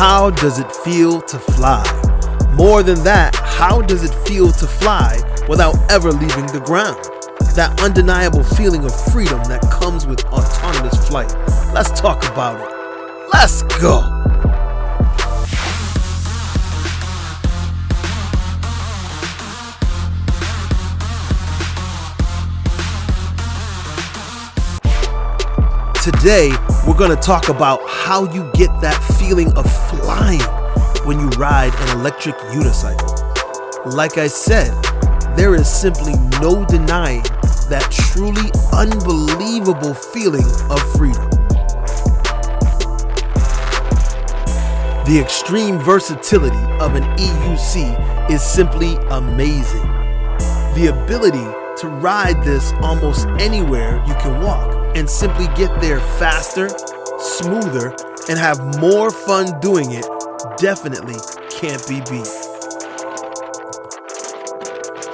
how does it feel to fly? More than that, how does it feel to fly without ever leaving the ground? That undeniable feeling of freedom that comes with autonomous flight. Let's talk about it. Let's go. Today, we're going to talk about how you get that feeling of flying when you ride an electric unicycle. Like I said, there is simply no denying that truly unbelievable feeling of freedom. The extreme versatility of an EUC is simply amazing. The ability to ride this almost anywhere you can walk and simply get there faster, smoother, and have more fun doing it definitely can't be beat.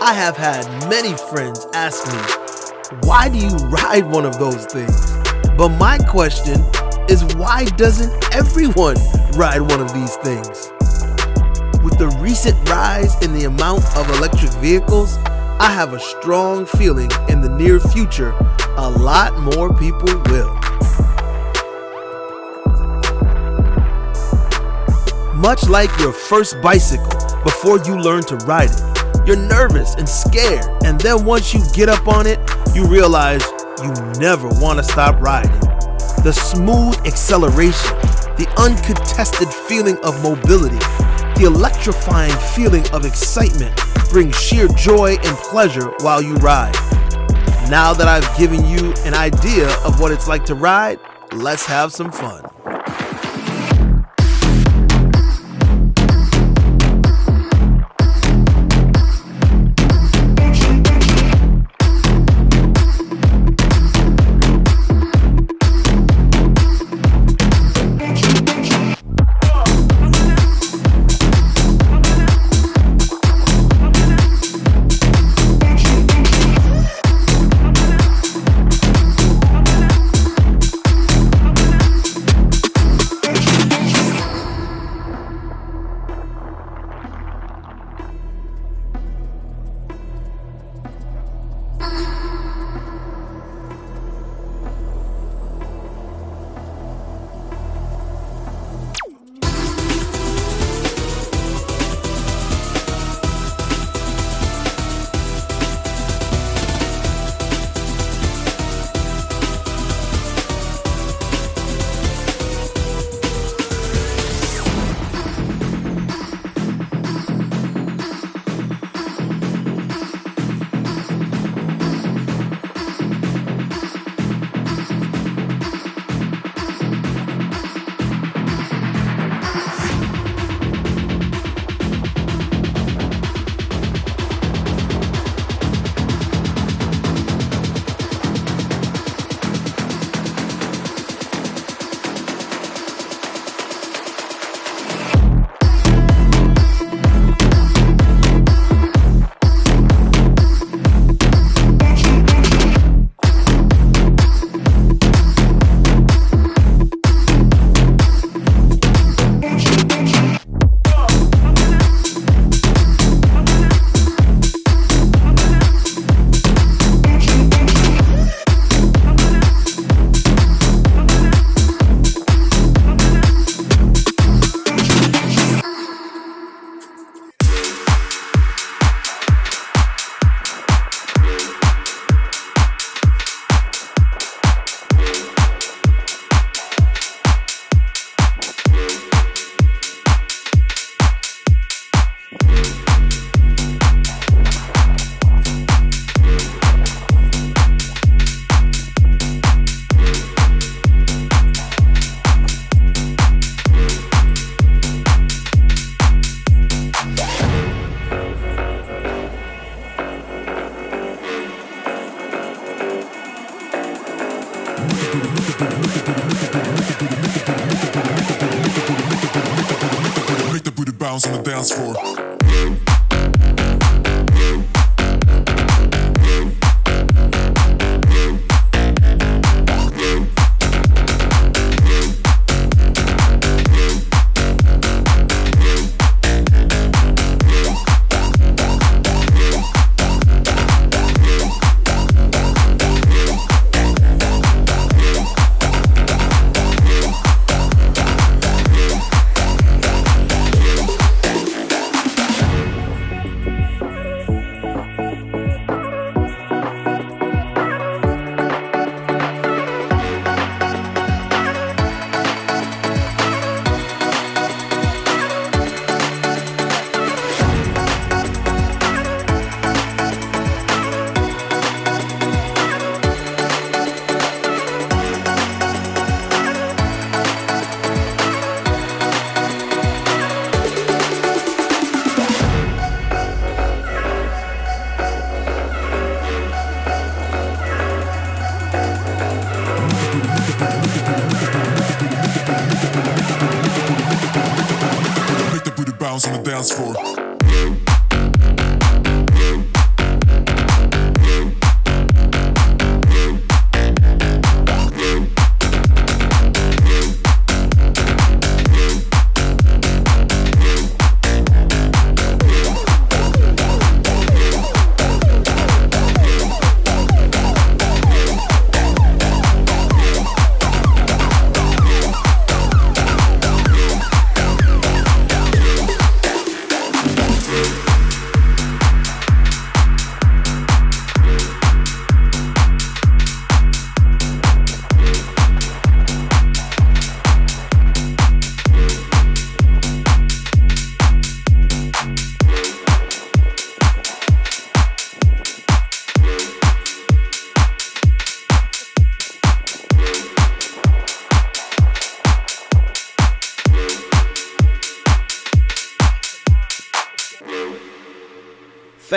I have had many friends ask me, why do you ride one of those things? But my question is, why doesn't everyone ride one of these things? With the recent rise in the amount of electric vehicles, I have a strong feeling in the near future a lot more people will. Much like your first bicycle before you learn to ride it, you're nervous and scared, and then once you get up on it, you realize you never want to stop riding. The smooth acceleration, the uncontested feeling of mobility, the electrifying feeling of excitement brings sheer joy and pleasure while you ride. Now that I've given you an idea of what it's like to ride, let's have some fun. Make the booty bounce on the dance floor. bounce on the dance floor.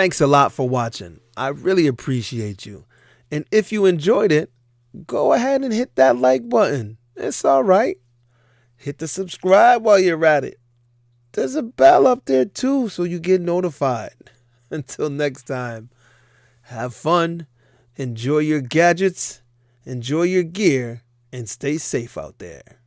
Thanks a lot for watching. I really appreciate you. And if you enjoyed it, go ahead and hit that like button. It's all right. Hit the subscribe while you're at it. There's a bell up there too, so you get notified. Until next time, have fun, enjoy your gadgets, enjoy your gear, and stay safe out there.